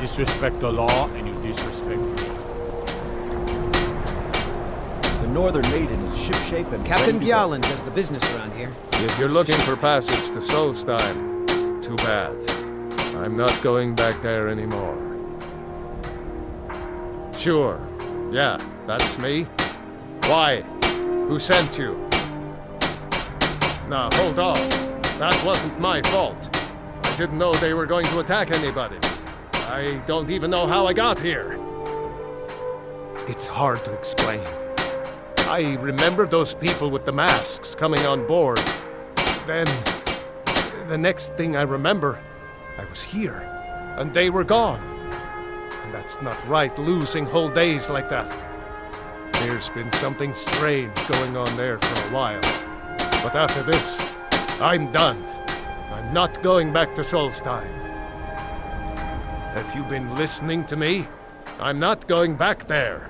disrespect the law, and you disrespect me. The Northern Maiden is shipshape and Captain ready to go. Gjalland does the business around here. If you're looking for passage to Solstheim, too bad. I'm not going back there anymore. Sure. Yeah, that's me. Why? Who sent you? Now, hold on. That wasn't my fault. I didn't know they were going to attack anybody. I don't even know how I got here. It's hard to explain. I remember those people with the masks coming on board. Then, the next thing I remember, I was here, and they were gone. And that's not right, losing whole days like that. There's been something strange going on there for a while. But after this, I'm done. I'm not going back to Solstheim. Have you been listening to me? I'm not going back there.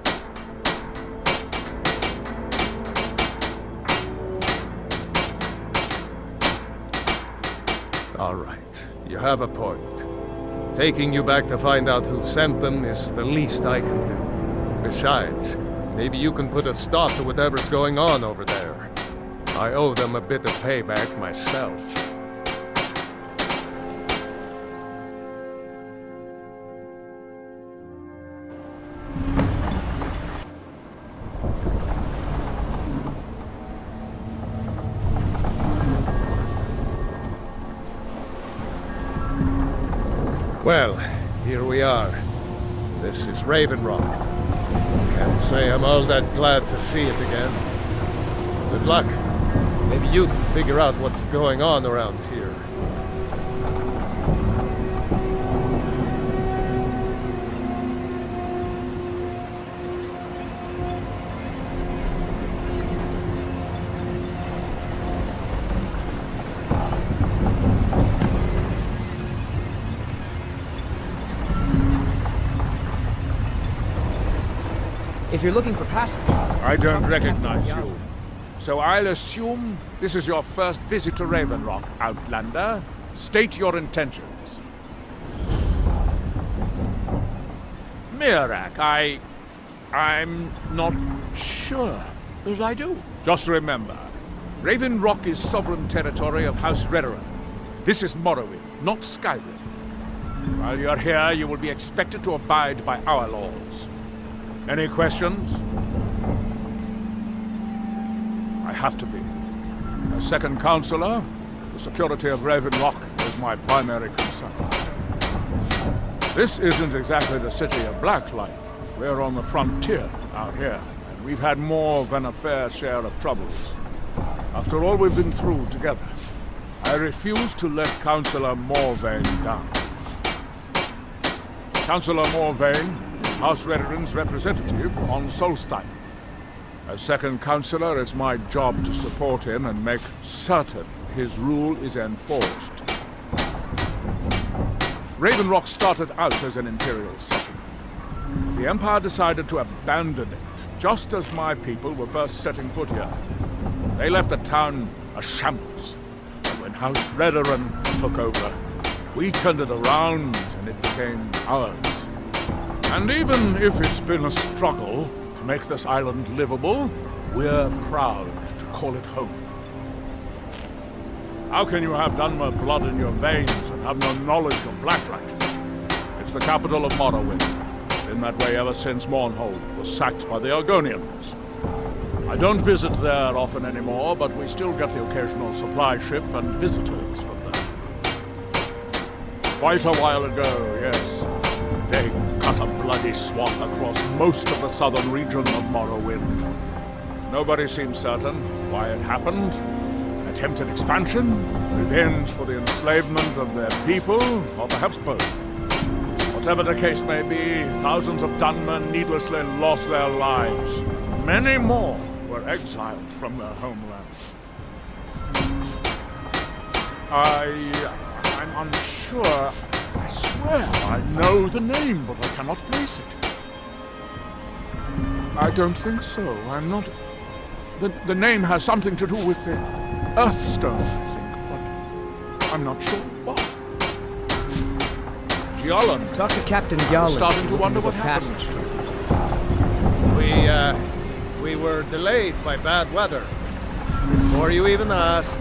All right, you have a point. Taking you back to find out who sent them is the least I can do. Besides, maybe you can put a stop to whatever's going on over there. I owe them a bit of payback myself. Well, here we are. This is Raven Rock. Can't say I'm all that glad to see it again. Good luck. Maybe you can figure out what's going on around here. If you're looking for passage... I don't recognize you. So I'll assume this is your first visit to Raven Rock, Outlander. State your intentions. Mirak, I'm not sure that I do. Just remember, Raven Rock is sovereign territory of House Redoran. This is Morrowind, not Skyrim. While you're here, you will be expected to abide by our laws. Any questions? I have to be. As second counselor, the security of Raven Rock is my primary concern. This isn't exactly the city of Blacklight. We're on the frontier out here, and we've had more than a fair share of troubles. After all we've been through together, I refuse to let Councillor Morvain down. Councillor Morvain, House Redoran's representative on Solstheim. As second counselor, it's my job to support him and make certain his rule is enforced. Raven Rock started out as an imperial settlement. The Empire decided to abandon it, just as my people were first setting foot here. They left the town a shambles, and when House Redoran took over, we turned it around and it became ours. And even if it's been a struggle to make this island livable, we're proud to call it home. How can you have Dunmer blood in your veins and have no knowledge of Blacklight? It's the capital of Morrowind. Been that way ever since Mournhold was sacked by the Argonians. I don't visit there often anymore, but we still get the occasional supply ship and visitors from there. Quite a while ago, yes. They cut a bloody swath across most of the southern region of Morrowind. Nobody seems certain why it happened. Attempted expansion, revenge for the enslavement of their people, or perhaps both. Whatever the case may be, thousands of Dunmen needlessly lost their lives. Many more were exiled from their homeland. I'm unsure. I swear I know the name, but I cannot place it. I don't think so. I'm not... The name has something to do with the Earthstone, I think, but I'm not sure what. Gjalland. Talk to Captain I'm Gjalland. starting to wonder what happened. Passage. We were delayed by bad weather. Before you even ask,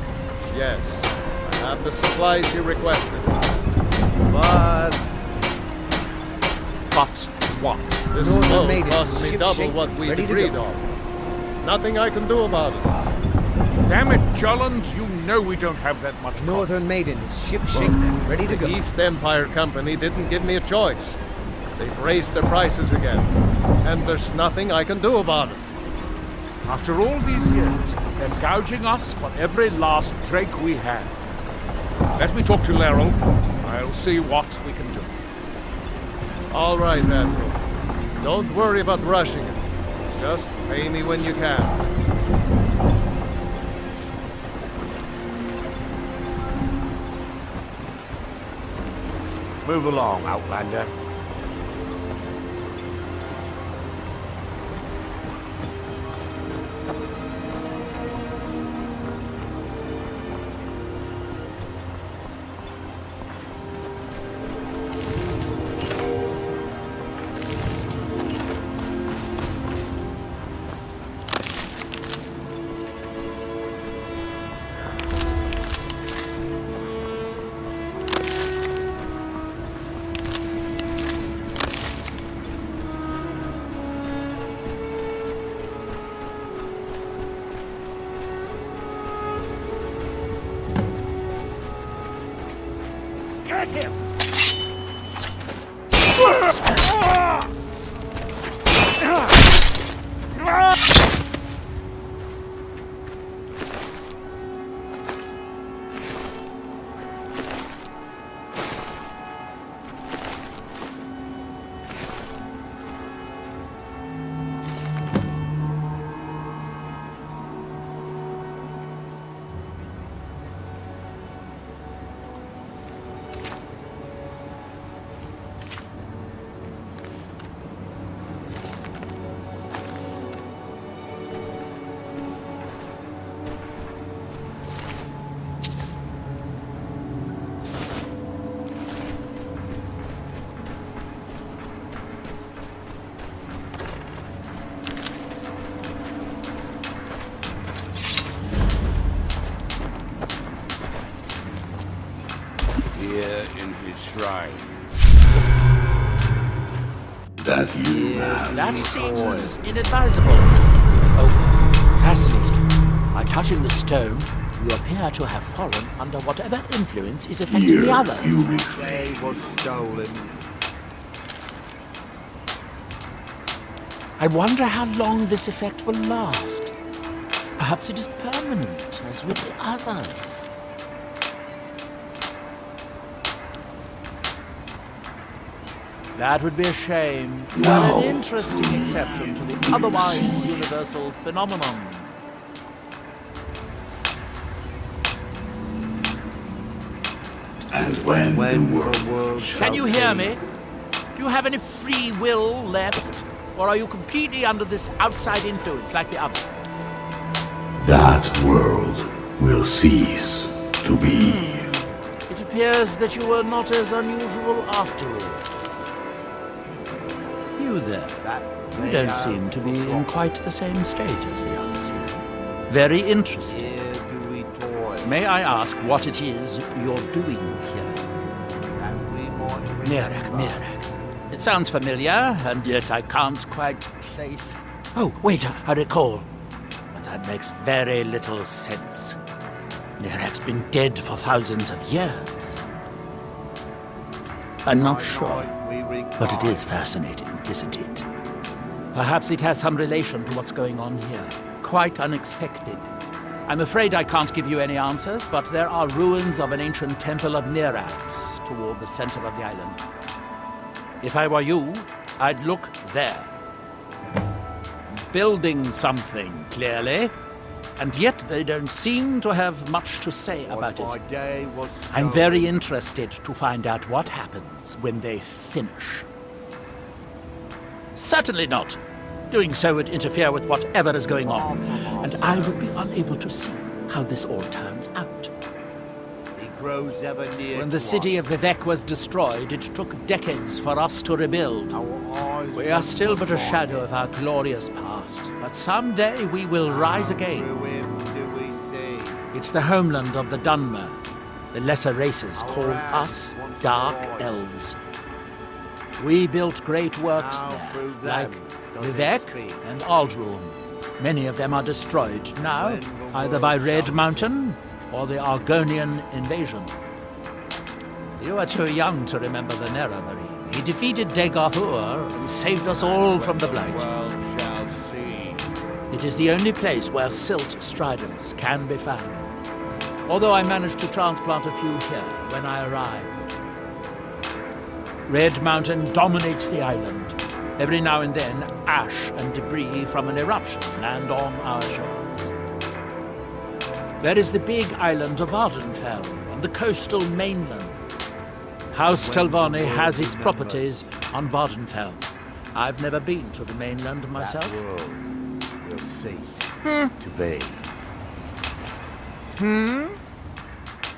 yes, I have the supplies you requested. But What? this Northern snow Maiden, cost me ship double shape, what we ready to agreed go. on. Nothing I can do about it. Damn it, Gjalland, you know we don't have that much time. Northern Maiden is ship-shape and ready to The go. East Empire Company didn't give me a choice. They've raised their prices again, and there's nothing I can do about it. After all these years, they're gouging us for every last drake we have. Let me talk to Laeral. I'll see what we can do. All right, Admiral. Don't worry about rushing it. Just pay me when you can. Move along, Outlander. Get him! Here in his shrine. That you have. That seems inadvisable. Oh, fascinating. By touching the stone, you appear to have fallen under whatever influence is affecting Here the others. you They reclaim. was stolen. I wonder how long this effect will last. Perhaps it is permanent, as with the others. That would be a shame. No. An interesting exception to the otherwise universal phenomenon. And when the world, world Can you hear me? Do you have any free will left? Or are you completely under this outside influence like the others? that world will cease to be. It appears that you were not as unusual after all. You there. You don't seem to be in quite the same state as the others here. Very interesting. Here do we toil. May I ask what it is you're doing here? And we might Mirak. It sounds familiar, and yet I can't quite place... Oh, wait, I recall. But that makes very little sense. Mirak's been dead for thousands of years. I'm not sure, but it is fascinating, isn't it? Perhaps it has some relation to what's going on here. Quite unexpected. I'm afraid I can't give you any answers, but there are ruins of an ancient temple of Nirax toward the center of the island. If I were you, I'd look there. Building something, clearly. And yet they don't seem to have much to say about My it. day was I'm stolen. very interested to find out what happens when they finish. Certainly not. Doing so would interfere with whatever is going on, and I would be unable to see how this all turns out. grows ever near When the to city us. of Vivek was destroyed, it took decades for us to rebuild. Our eyes We are still but a once were shadow blinded. of our glorious past, but someday we will rise again. Through him do we see. It's the homeland of the Dunmer. The lesser races call us Dark Elves. We built great works Now there, through them like does it Vivek speak. and Aldruin. Many of them are destroyed now, When the either by world Red shall Mountain or the Argonian invasion. You are too young to remember the Nerevarine. He defeated Dagorhur and saved us all from the Blight. World shall see. It is the only place where silt striders can be found. Although I managed to transplant a few here when I arrived. Red Mountain dominates the island. Every now and then, ash and debris from an eruption land on our shores. There is the big island of Ardenfell on the coastal mainland. House Telvanni has its properties on Vardenfell. I've never been to the mainland myself. That world will cease to be.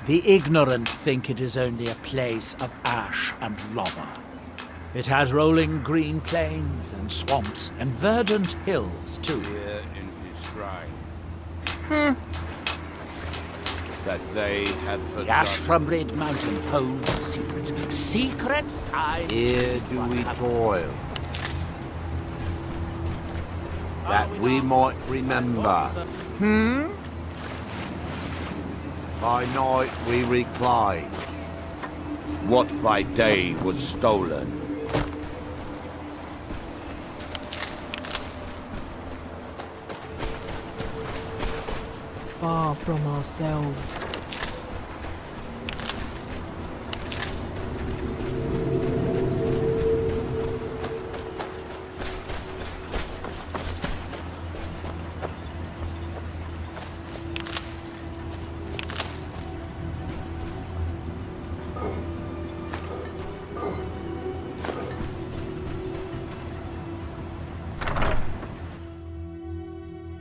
The ignorant think it is only a place of ash and lava. It has rolling green plains and swamps and verdant hills too. Here in his shrine. That they have forgotten. The ash from Red Mountain holds secrets. Secrets I... Here do we toil. That we might remember. By night we recline. What by day was stolen. Far from ourselves.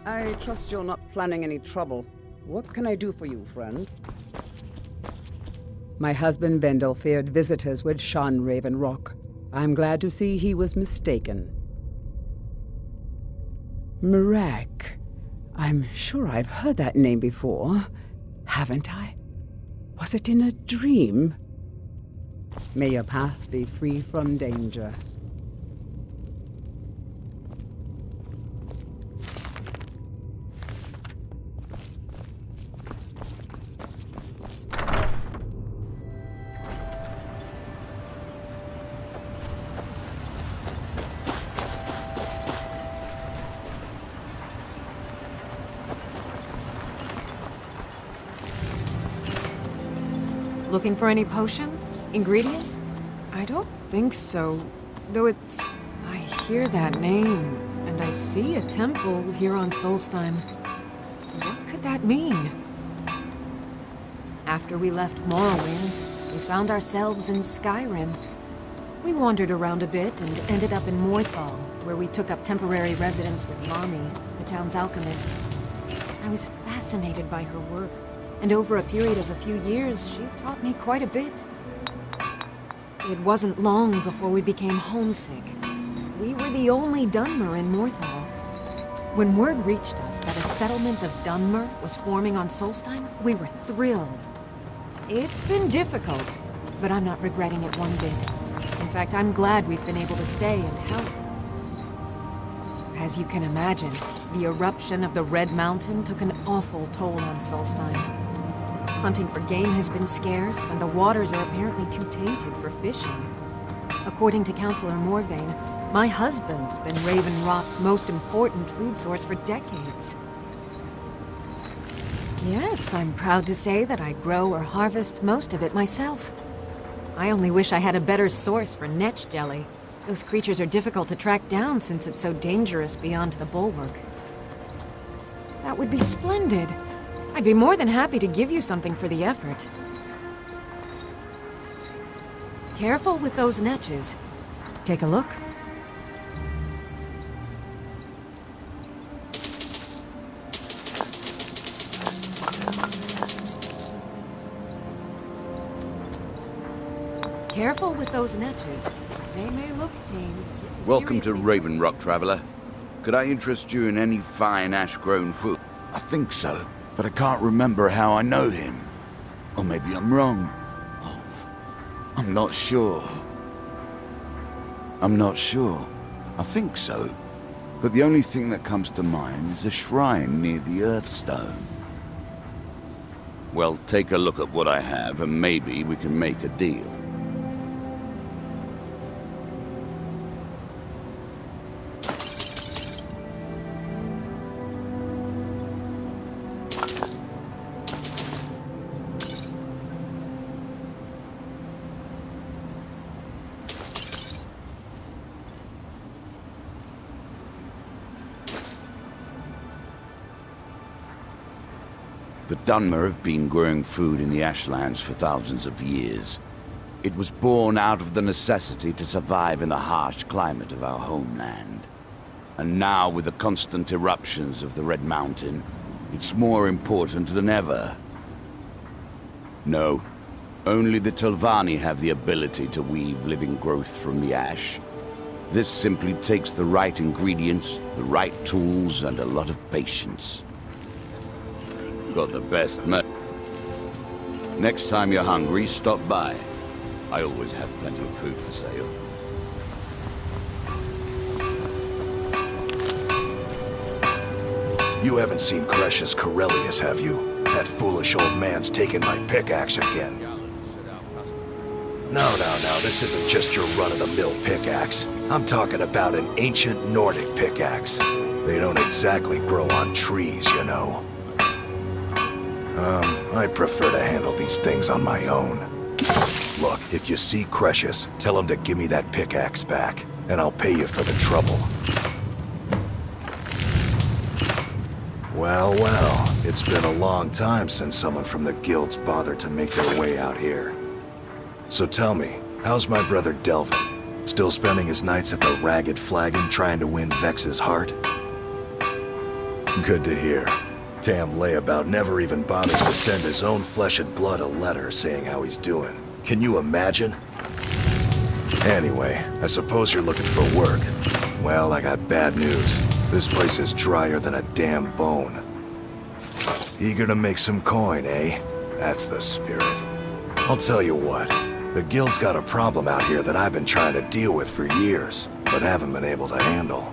I trust you're not planning any trouble. What can I do for you, friend? My husband Vendel feared visitors would shun Raven Rock. I'm glad to see he was mistaken. Mirak. I'm sure I've heard that name before. Haven't I? Was it in a dream? May your path be free from danger. Looking for any potions? Ingredients? I don't think so. Though it's... I hear that name, and I see a temple here on Solstheim. What could that mean? After we left Morrowind, we found ourselves in Skyrim. We wandered around a bit and ended up in Morthal, where we took up temporary residence with Lani, the town's alchemist. I was fascinated by her work. And over a period of a few years, she taught me quite a bit. It wasn't long before we became homesick. We were the only Dunmer in Morthal. When word reached us that a settlement of Dunmer was forming on Solstheim, we were thrilled. It's been difficult, but I'm not regretting it one bit. In fact, I'm glad we've been able to stay and help. As you can imagine, the eruption of the Red Mountain took an awful toll on Solstheim. Hunting for game has been scarce, and the waters are apparently too tainted for fishing. According to Councillor Morvain, my husband's been Raven Rock's most important food source for decades. Yes, I'm proud to say that I grow or harvest most of it myself. I only wish I had a better source for netch jelly. Those creatures are difficult to track down since it's so dangerous beyond the bulwark. That would be splendid. I'd be more than happy to give you something for the effort. Careful with those netches. Take a look. Careful with those netches. They may look tame. Welcome to Seriously. Raven Rock, Traveler. Could I interest you in any fine ash-grown food? I think so, but I can't remember how I know him. Or maybe I'm wrong. Oh, I'm not sure. I think so. But the only thing that comes to mind is a shrine near the Earthstone. Well, take a look at what I have, and maybe we can make a deal. The Dunmer have been growing food in the Ashlands for thousands of years. It was born out of the necessity to survive in the harsh climate of our homeland. And now, with the constant eruptions of the Red Mountain, it's more important than ever. No, only the Telvanni have the ability to weave living growth from the ash. This simply takes the right ingredients, the right tools, and a lot of patience. Got the best Next time you're hungry, stop by. I always have plenty of food for sale. You haven't seen Crush's Corellius, have you? That foolish old man's taken my pickaxe again. No, this isn't just your run-of-the-mill pickaxe. I'm talking about an ancient Nordic pickaxe. They don't exactly grow on trees, you know. I prefer to handle these things on my own. Look, if you see Crush's, tell him to give me that pickaxe back, and I'll pay you for the trouble. Well, it's been a long time since someone from the guilds bothered to make their way out here. So tell me, how's my brother Delvin? Still spending his nights at the Ragged Flagon trying to win Vex's heart? Good to hear. Tam Layabout never even bothers to send his own flesh and blood a letter saying how he's doing. Can you imagine? Anyway, I suppose you're looking for work. Well, I got bad news. This place is drier than a damn bone. Eager to make some coin, eh? That's the spirit. I'll tell you what. The guild's got a problem out here that I've been trying to deal with for years, but haven't been able to handle.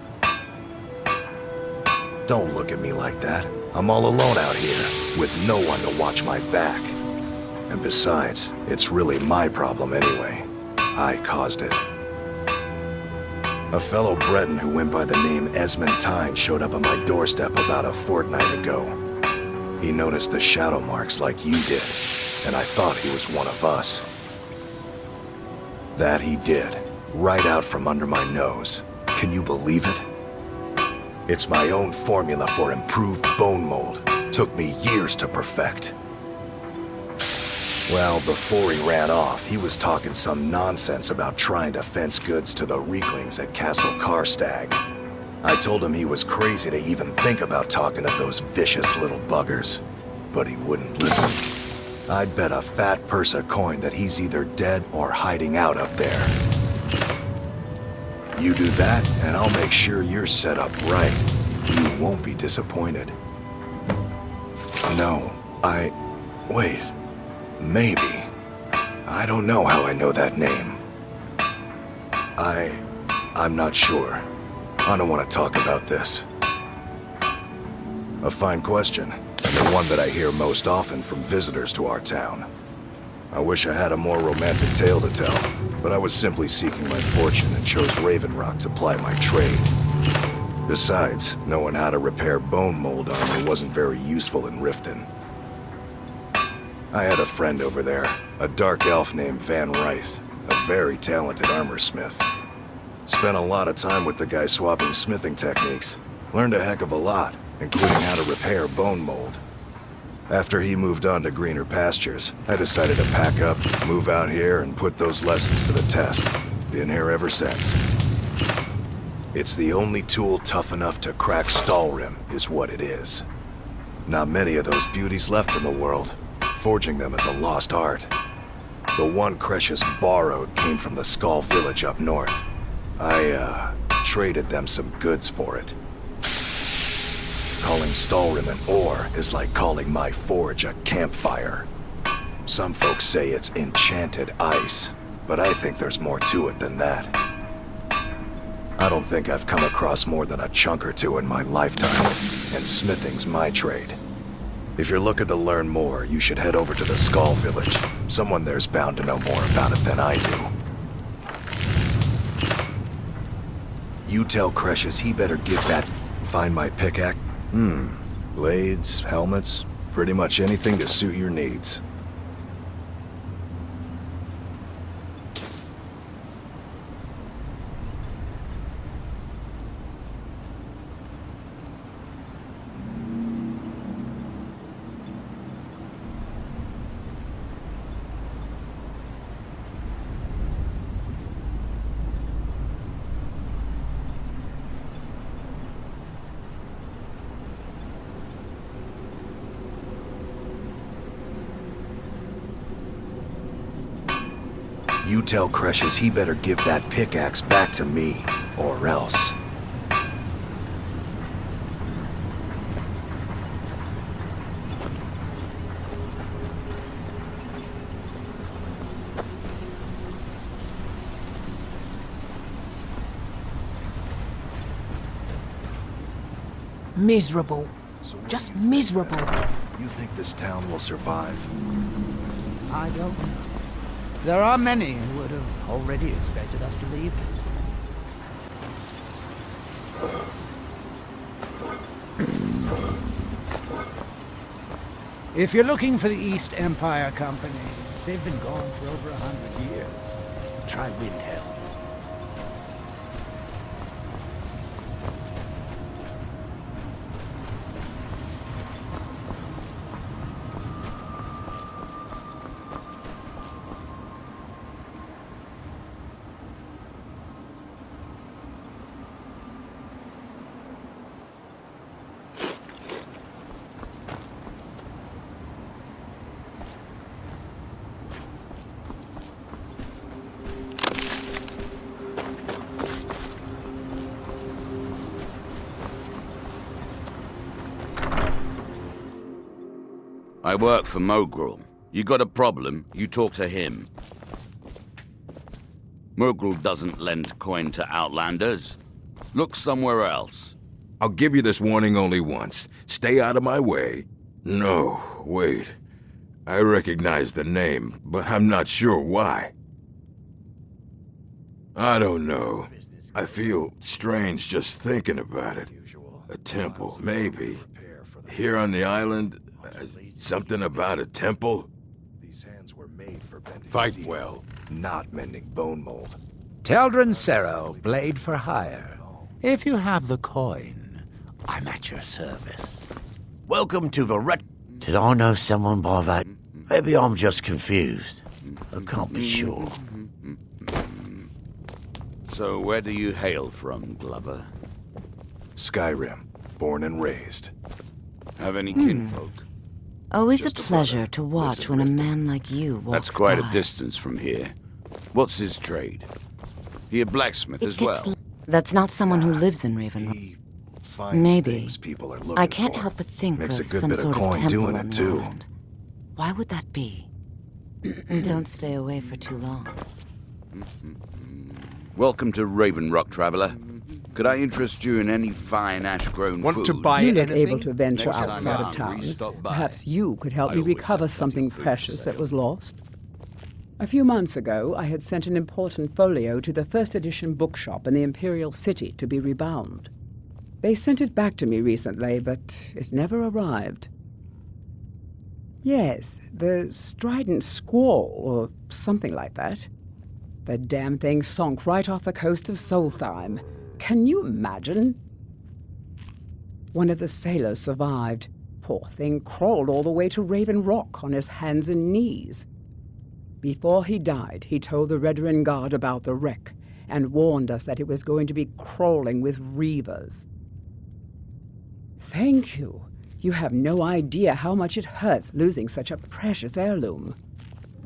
Don't look at me like that. I'm all alone out here, with no one to watch my back. And besides, it's really my problem anyway. I caused it. A fellow Breton who went by the name Esmond Tyne showed up on my doorstep about a fortnight ago. He noticed the shadow marks like you did, and I thought he was one of us. That he did, right out from under my nose. Can you believe it? It's my own formula for improved bone mold. Took me years to perfect. Well, before he ran off, he was talking some nonsense about trying to fence goods to the Reeklings at Castle Karstag. I told him he was crazy to even think about talking to those vicious little buggers. But he wouldn't listen. I'd bet a fat purse of coin that he's either dead or hiding out up there. You do that, and I'll make sure you're set up right. You won't be disappointed. No, wait. Maybe. I don't know how I know that name. I'm not sure. I don't want to talk about this. A fine question. The one that I hear most often from visitors to our town. I wish I had a more romantic tale to tell, but I was simply seeking my fortune and chose Raven Rock to ply my trade. Besides, knowing how to repair bone mold armor wasn't very useful in Riften. I had a friend over there, a dark elf named Van Ryth, a very talented armor smith. Spent a lot of time with the guy swapping smithing techniques. Learned a heck of a lot, including how to repair bone mold. After he moved on to greener pastures, I decided to pack up, move out here, and put those lessons to the test. Been here ever since. It's the only tool tough enough to crack Stalrim, is what it is. Not many of those beauties left in the world. Forging them is a lost art. The one Cresius borrowed came from the Skull Village up north. I, traded them some goods for it. Calling Stalrim an ore is like calling my forge a campfire. Some folks say it's enchanted ice, but I think there's more to it than that. I don't think I've come across more than a chunk or two in my lifetime, and smithing's my trade. If you're looking to learn more, you should head over to the Skull Village. Someone there's bound to know more about it than I do. You tell Cresius he better give that... Find my pickaxe? Blades, helmets, pretty much anything to suit your needs. You tell Cresius he better give that pickaxe back to me, or else. Miserable. Just miserable. You think this town will survive? I don't know. There are many who would have already expected us to leave this place. If you're looking for the East Empire Company, they've been gone for over 100 years. Try Windhelm. I work for Mogrul. You got a problem, you talk to him. Mogrul doesn't lend coin to outlanders. Look somewhere else. I'll give you this warning only once. Stay out of my way. No, wait. I recognize the name, but I'm not sure why. I don't know. I feel strange just thinking about it. A temple, maybe. Here on the island, something about a temple? These hands were made for bending Fight steel, well. not mending bone mold. Teldrin Sero, blade for hire. If you have the coin, I'm at your service. Welcome to the Red... Did I know someone by that? Maybe I'm just confused. I can't be sure. So where do you hail from, Glover? Skyrim, born and raised. Have any kinfolk? Always a pleasure to watch when a man like you walks That's quite by. a distance from here. What's his trade? He a blacksmith as well? That's not someone who lives in Ravenloft. Maybe. People are looking I can't for. help but think Makes of a good some bit sort of of coin temple doing on it the too. island. Why would that be? Don't stay away for too long. Welcome to Raven Rock, traveler. Could I interest you in any fine ash-grown food? You look able to venture outside of town. Perhaps you could help me recover something precious that was lost. A few months ago, I had sent an important folio to the first edition bookshop in the Imperial City to be rebound. They sent it back to me recently, but it never arrived. Yes, the Strident Squall, or something like that. The damn thing sunk right off the coast of Solstheim. Can you imagine? One of the sailors survived. Poor thing crawled all the way to Raven Rock on his hands and knees. Before he died, he told the Redoran Guard about the wreck and warned us that it was going to be crawling with reavers. Thank you. You have no idea how much it hurts losing such a precious heirloom.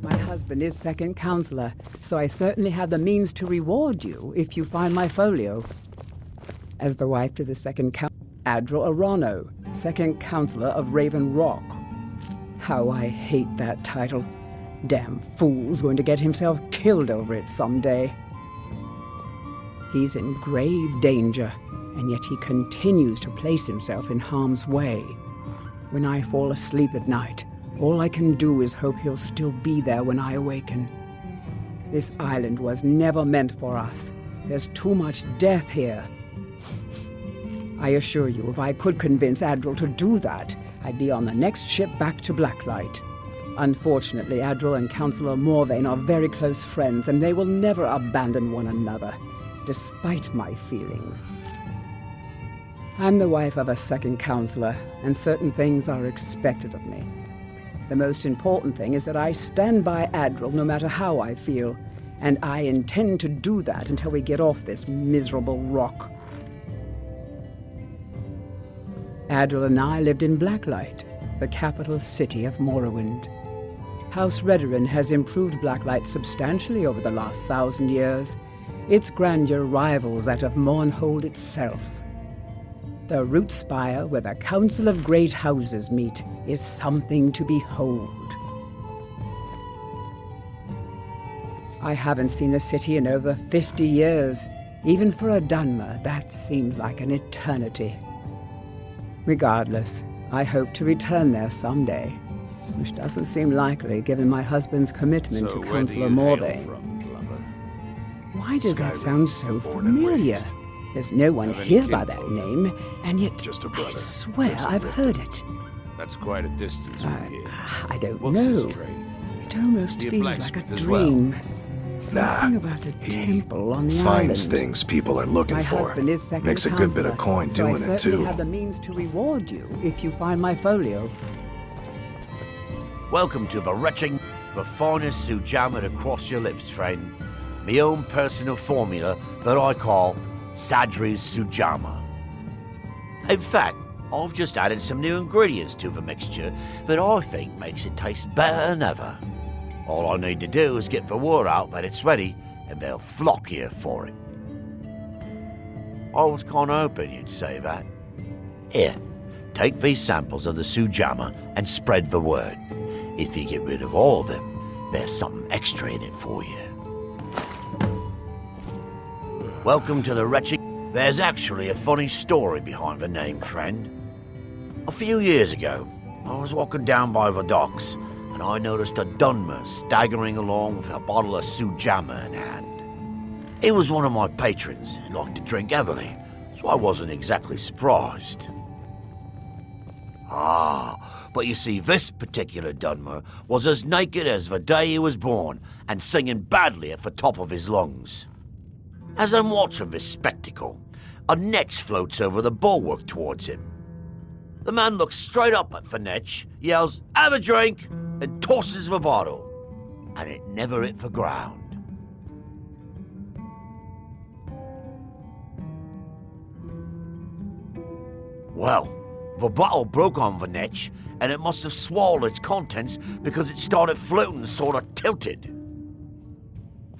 My husband is second counselor, so I certainly have the means to reward you if you find my folio. As the wife to the second counselor, Adril Arano, second counselor of Raven Rock. How I hate that title. Damn fool's going to get himself killed over it someday. He's in grave danger, and yet he continues to place himself in harm's way. When I fall asleep at night, all I can do is hope he'll still be there when I awaken. This island was never meant for us. There's too much death here. I assure you, if I could convince Adril to do that, I'd be on the next ship back to Blacklight. Unfortunately, Adril and Councillor Morvain are very close friends, and they will never abandon one another, despite my feelings. I'm the wife of a second counselor, and certain things are expected of me. The most important thing is that I stand by Adril no matter how I feel, and I intend to do that until we get off this miserable rock. Adril and I lived in Blacklight, the capital city of Morrowind. House Redoran has improved Blacklight substantially over the last 1,000 years. Its grandeur rivals that of Mournhold itself. The root spire where the Council of Great Houses meet is something to behold. I haven't seen the city in over 50 years. Even for a Dunmer, that seems like an eternity. Regardless, I hope to return there someday, which doesn't seem likely given my husband's commitment to Councillor Morvain. Why does that sound so familiar? There's no one here by that name, and yet I swear I've heard it. That's quite a distance from here. I don't What's know. his trade? It almost Be a feels like a blacksmith as well. dream. Something about a temple on the Finds island. things people are looking My for. husband is second Makes a good bit of counselor, coin so doing I it certainly too. have the means to reward you if you find my folio. Welcome to the retching, the finest Sujama to cross your lips, friend. My own personal formula that I call Sadri's Sujama. In fact, I've just added some new ingredients to the mixture that I think makes it taste better than ever. All I need to do is get the word out that it's ready, and they'll flock here for it. I was kind of hoping you'd say that. Here, take these samples of the Sujama and spread the word. If you get rid of all of them, there's something extra in it for you. Welcome to the retching. There's actually a funny story behind the name, friend. A few years ago, I was walking down by the docks, and I noticed a Dunmer staggering along with a bottle of Sujama in hand. He was one of my patrons and liked to drink heavily, so I wasn't exactly surprised. But you see, this particular Dunmer was as naked as the day he was born and singing badly at the top of his lungs. As I'm watching this spectacle, a netch floats over the bulwark towards him. The man looks straight up at the netch, yells, "Have a drink!" and tosses the bottle. And it never hit the ground. Well, the bottle broke on the netch, and it must have swallowed its contents because it started floating sort of tilted.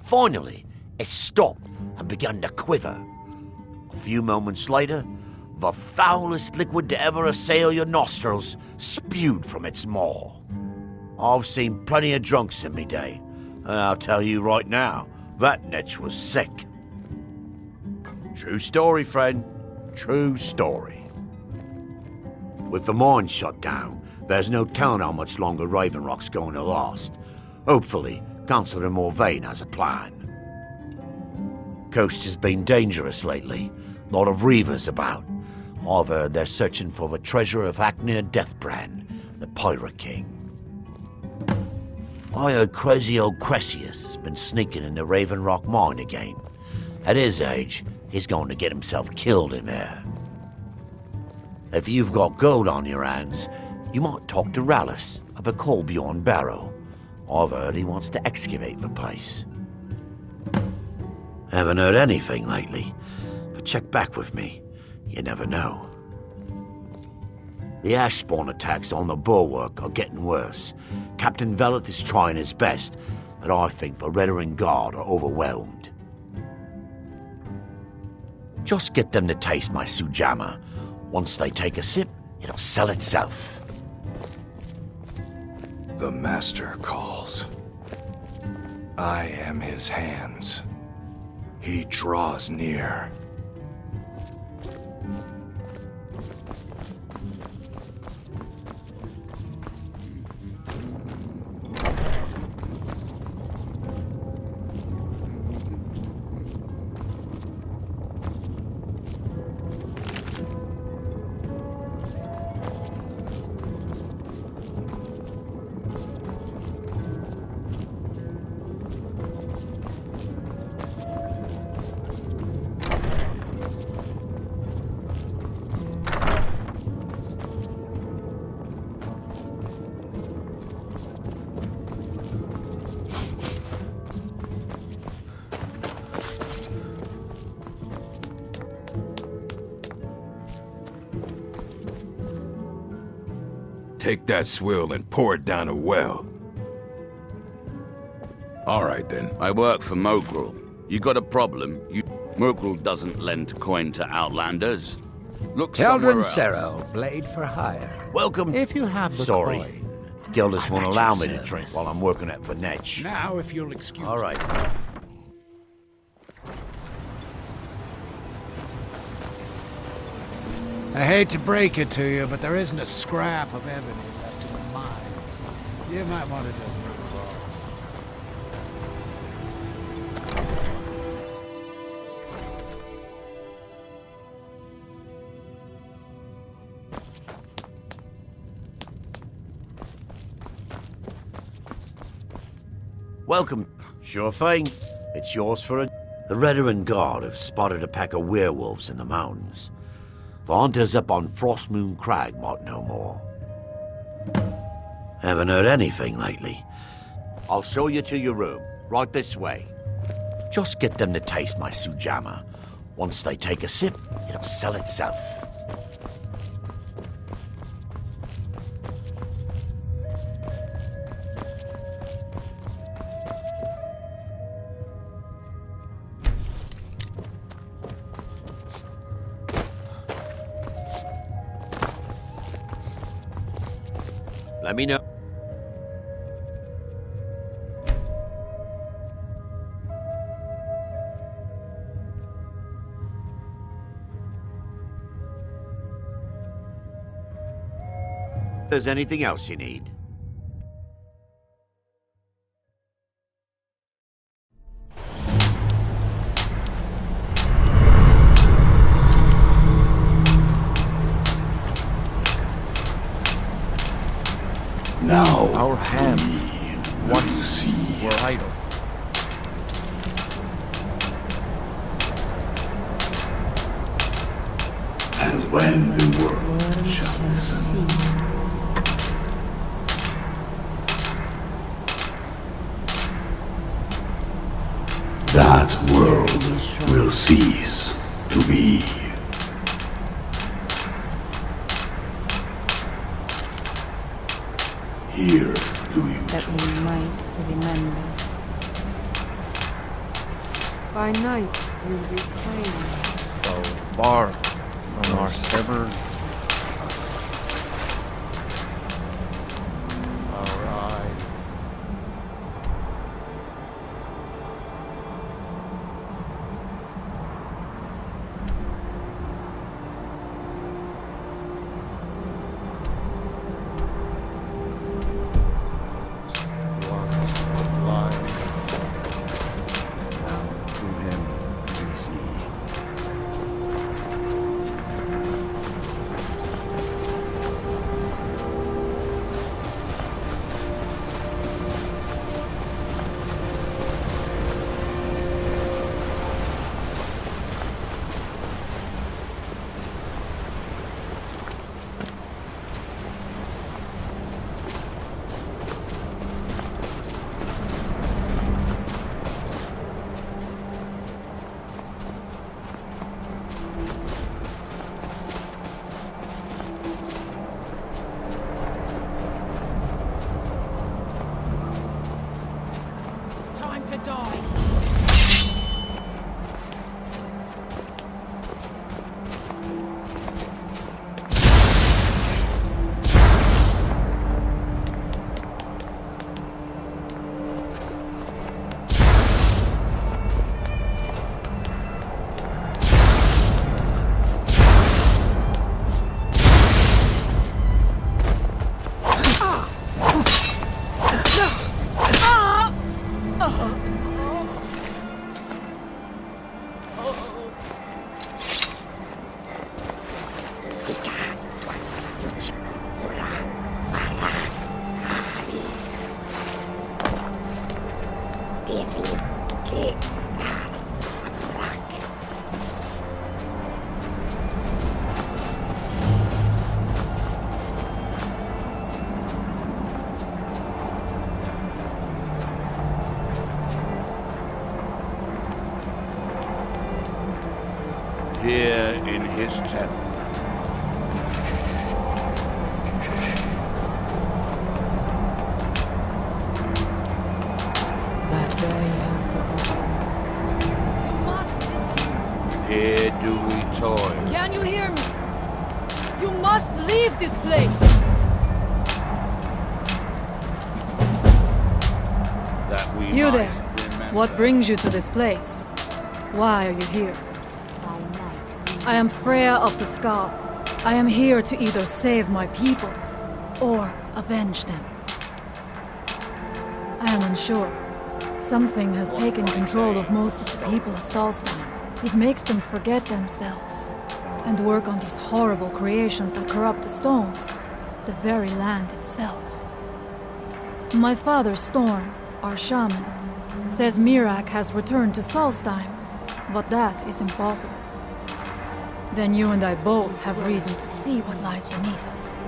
Finally, it stopped and began to quiver. A few moments later, the foulest liquid to ever assail your nostrils spewed from its maw. I've seen plenty of drunks in me day, and I'll tell you right now, that netch was sick. True story, friend. True story. With the mine shut down, there's no telling how much longer Raven Rock's going to last. Hopefully, Councillor Morvain has a plan. Coast has been dangerous lately. Lot of reavers about. I've heard they're searching for the treasure of Hacknir Deathbrand, the Pirate King. I heard crazy old Cressius has been sneaking in the Raven Rock mine again. At his age, he's going to get himself killed in there. If you've got gold on your hands, you might talk to Rallis up a coal beyond Barrow. I've heard he wants to excavate the place. Haven't heard anything lately, but check back with me. You never know. The ash spawn attacks on the bulwark are getting worse. Captain Veleth is trying his best, but I think the Veteran Guard are overwhelmed. Just get them to taste my Sujamma. Once they take a sip, it'll sell itself. The Master calls. I am his hands. He draws near. Take that swill and pour it down a well. All right, then. I work for Mogrul. You got a problem? Mogrul doesn't lend coin to outlanders. Look somewhere Teldrin else. Sero, blade for hire. Welcome. If you have the Sorry. coin. Gildus I'm won't at allow your me to service. drink while I'm working at Vanetch. Now, if you'll excuse All right. I hate to break it to you, but there isn't a scrap of ebony left in the mines. You might want to just move on. Welcome. Sure thing. It's yours for a... The Veteran Guard have spotted a pack of werewolves in the mountains. The hunters up on Frostmoon Crag might know more. Haven't heard anything lately. I'll show you to your room. Right this way. Just get them to taste my Sujamma. Once they take a sip, it'll sell itself. Let me know. If there's anything else you need. Now, Our hands once were idle. and when the world shall listen. That world will cease to be. Here do you That we might remember. By night, we'll reclaim. So far from our severed to die. Here in his temple. That way Here do we toil. Can you hear me? You must leave this place! That we You might there. remember. What brings you to this place? Why are you here? I am Freya of the Scar. I am here to either save my people or avenge them. I am unsure. Something has taken control of most of the people of Solstheim. It makes them forget themselves and work on these horrible creations that corrupt the stones, the very land itself. My father, Storm, our shaman, says Mirak has returned to Solstheim, but that is impossible. Then you and I both have reason to see what lies beneath us.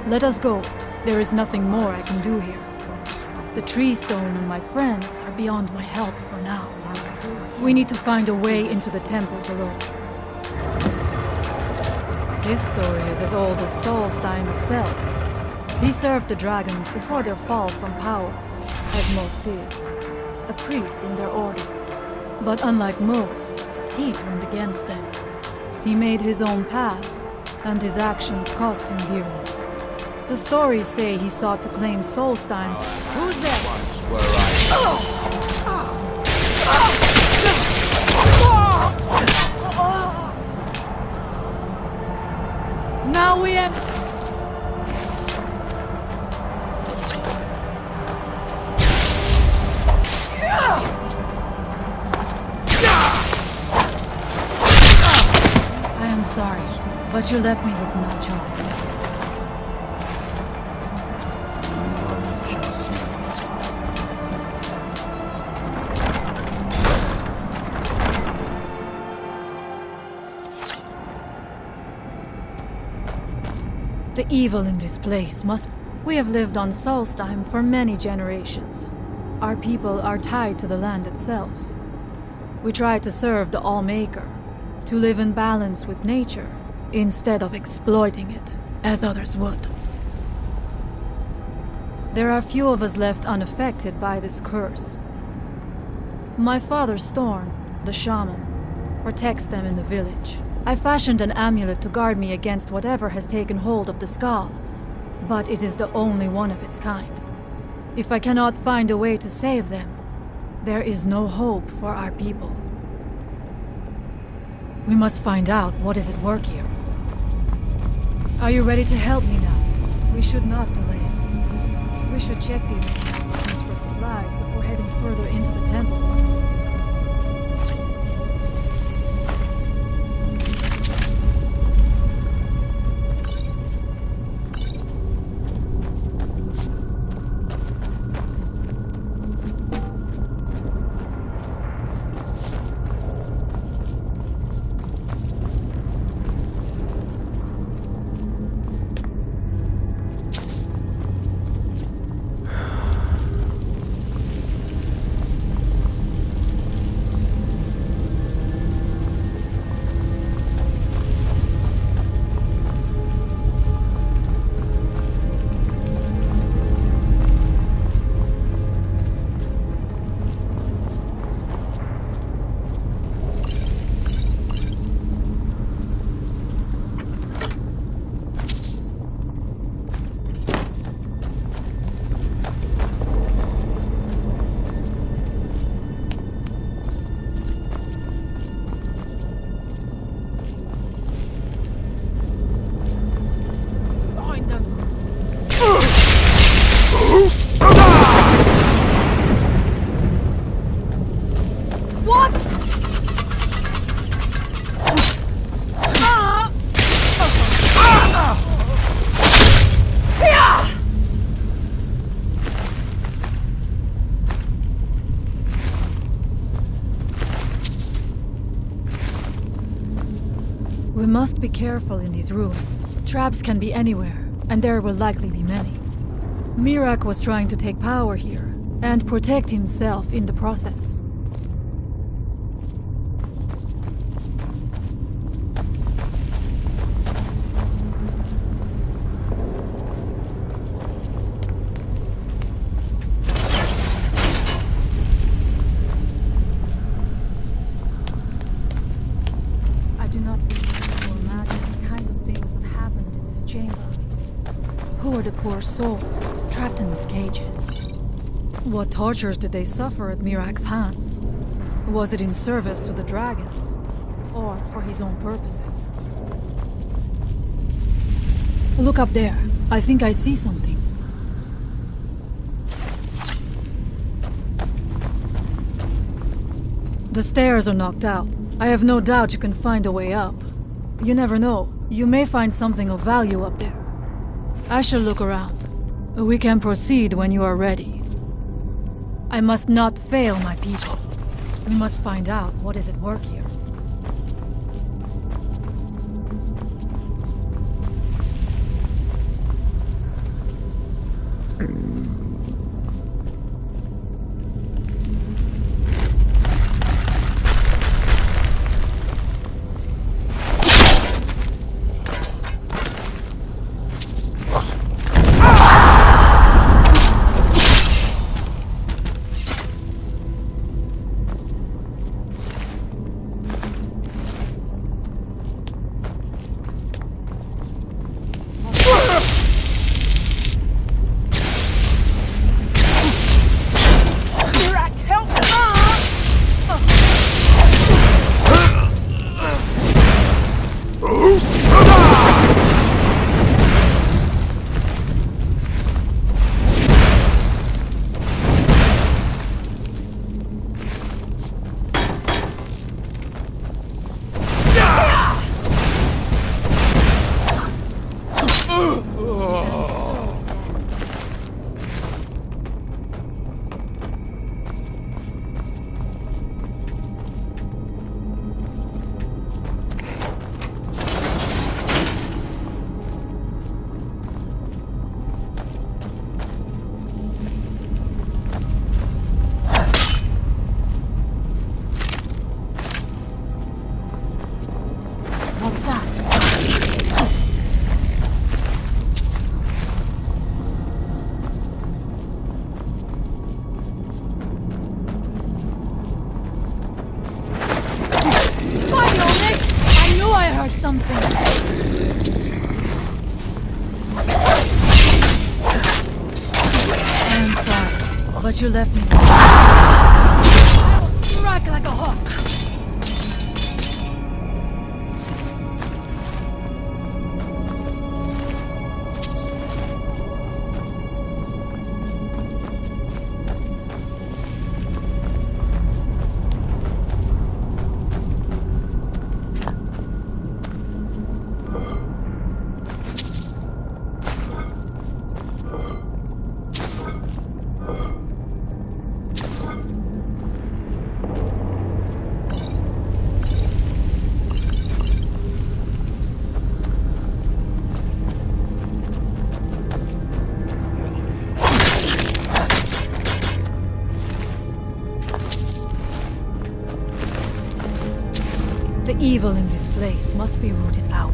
Let us go. There is nothing more I can do here. The tree stone and my friends are beyond my help for now. We need to find a way into the temple below. His story is as old as Solstheim itself. He served the dragons before their fall from power, as most did. A priest in their order. But unlike most, he turned against them. He made his own path, and his actions cost him dearly. The stories say he sought to claim Solstheim. Who's that? Now we end. I am sorry, but you left me with no choice. The evil in this place must... We have lived on Solstheim for many generations. Our people are tied to the land itself. We try to serve the Allmaker, to live in balance with nature, instead of exploiting it, as others would. There are few of us left unaffected by this curse. My father, Storm, the shaman, protects them in the village. I fashioned an amulet to guard me against whatever has taken hold of the skull, but it is the only one of its kind. If I cannot find a way to save them, there is no hope for our people. We must find out what is at work here. Are you ready to help me now? We should not delay. We should check these apartments for supplies before heading further into the temple. We must be careful in these ruins. Traps can be anywhere, and there will likely be many. Mirak was trying to take power here, and protect himself in the process. I do not think you will imagine the kinds of things that happened in this chamber. Who are the poor souls trapped in these cages? What tortures did they suffer at Mirak's hands? Was it in service to the dragons, or for his own purposes? Look up there. I think I see something. The stairs are knocked out. I have no doubt you can find a way up. You never know. You may find something of value up there. I shall look around. We can proceed when you are ready. I must not fail my people. We must find out what is at work here. But you left me. I'll strike like a hawk. The evil in this place must be rooted out.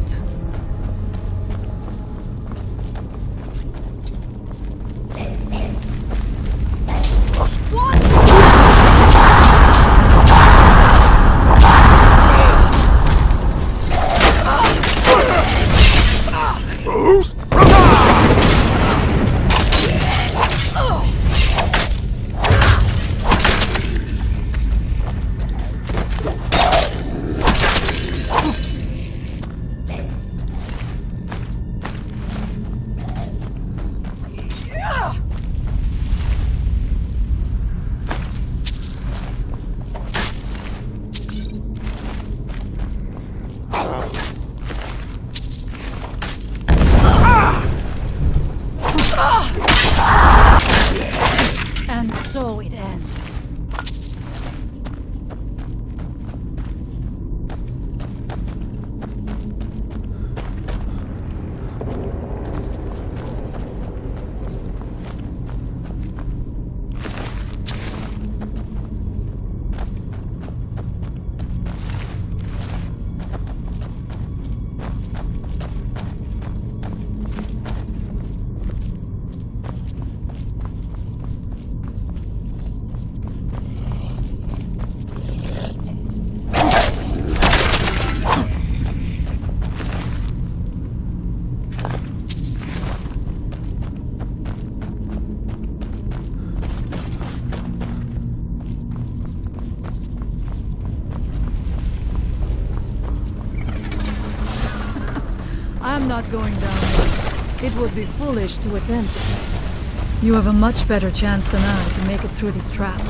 I'm not going down there. It would be foolish to attempt it. You have a much better chance than I to make it through these traps.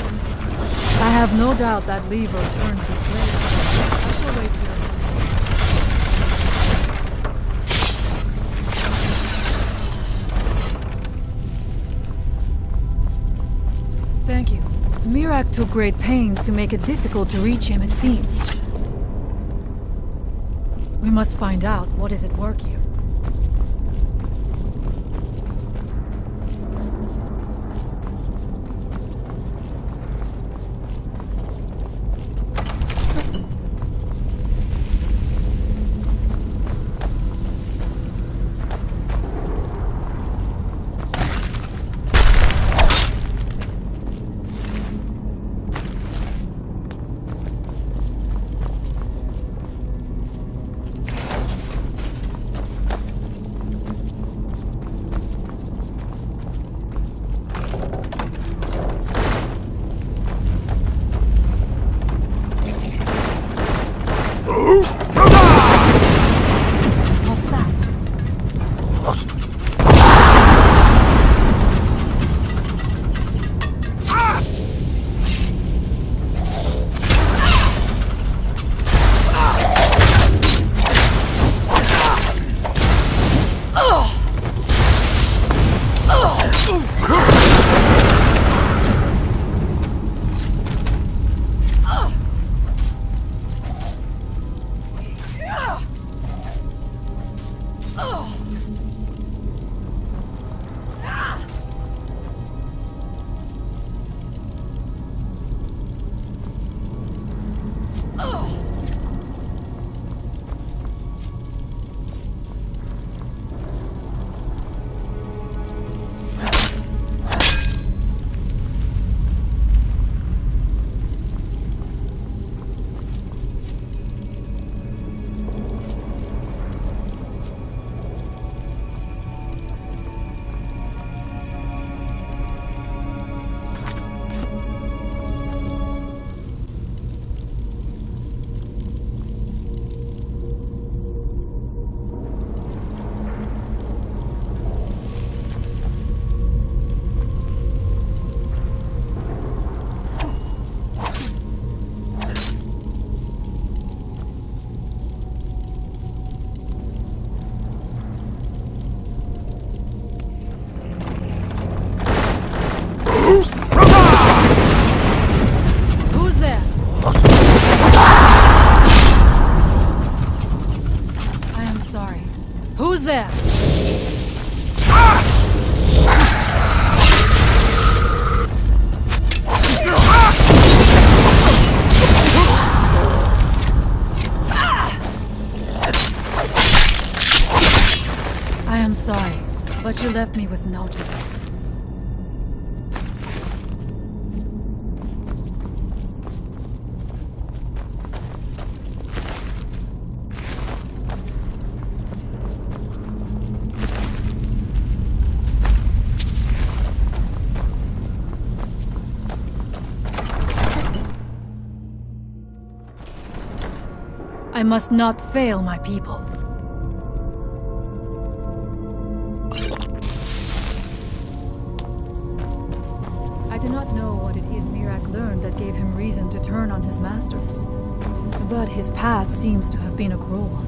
I have no doubt that lever turns this blade. I shall wait here. Thank you. Mirak took great pains to make it difficult to reach him, it seems. We must find out what is at work here. Who's there? I am sorry, but you left me with no choice. I must not fail my people. I do not know what it is Mirak learned that gave him reason to turn on his masters, but his path seems to have been a cruel one.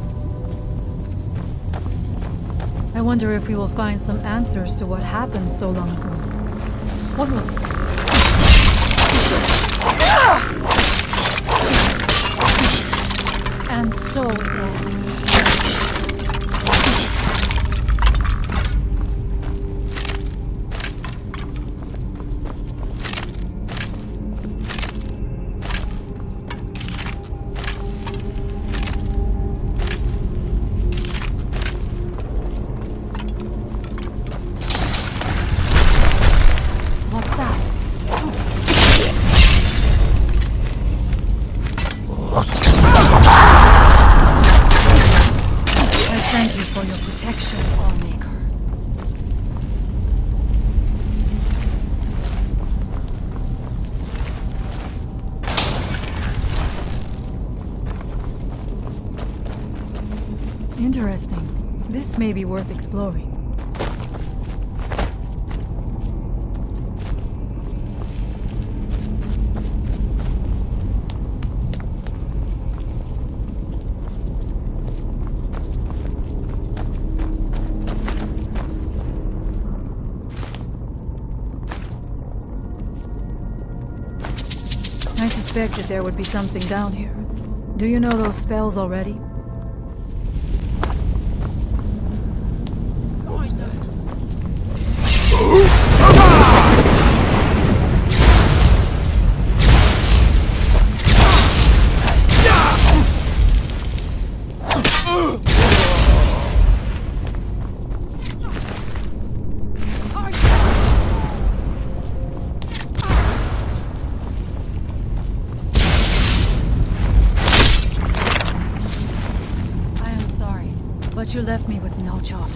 I wonder if we will find some answers to what happened so long ago. What was it? And so it ends. What's that? Thank you for your protection, Allmaker. Interesting. This may be worth exploring. I suspected there would be something down here. Do you know those spells already? But you left me with no job.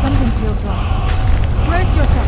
Something feels wrong. Brace yourself.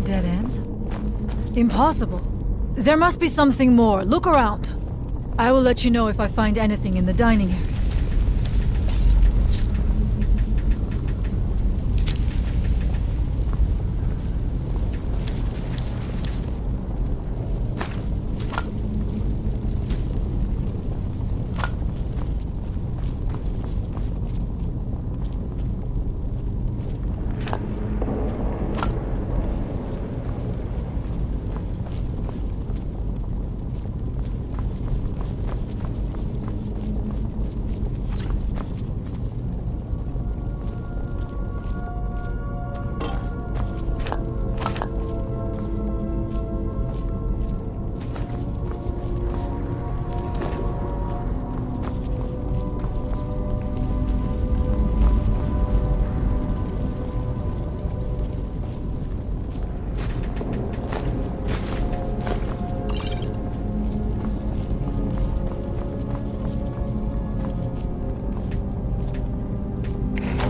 Dead end? Impossible. There must be something more. Look around. I will let you know if I find anything in the dining area.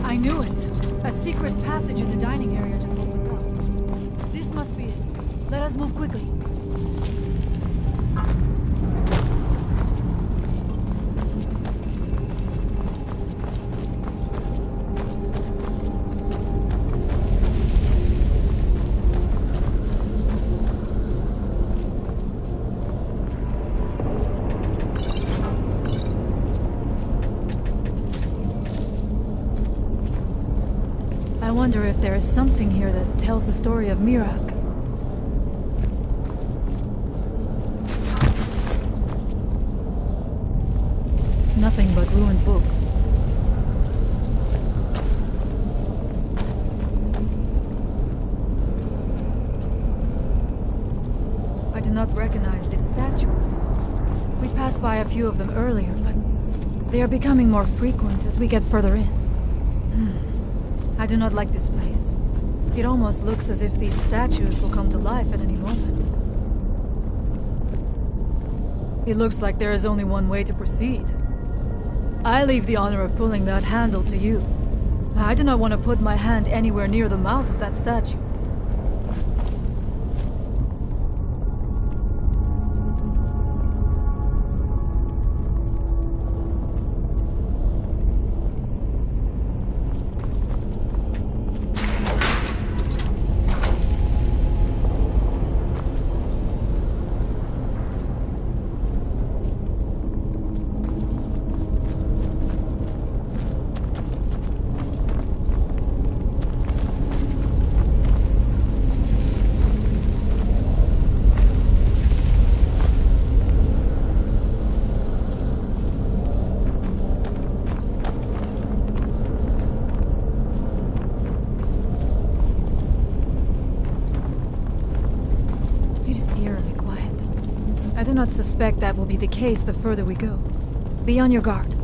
I knew it! A secret passage in the dining area just opened up. This must be it. Let us move quickly. I wonder if there is something here that tells the story of Mirak. Nothing but ruined books. I do not recognize this statue. We passed by a few of them earlier, but they are becoming more frequent as we get further in. I do not like this place. It almost looks as if these statues will come to life at any moment. It looks like there is only one way to proceed. I leave the honor of pulling that handle to you. I do not want to put my hand anywhere near the mouth of that statue. I do not suspect that will be the case the further we go. Be on your guard.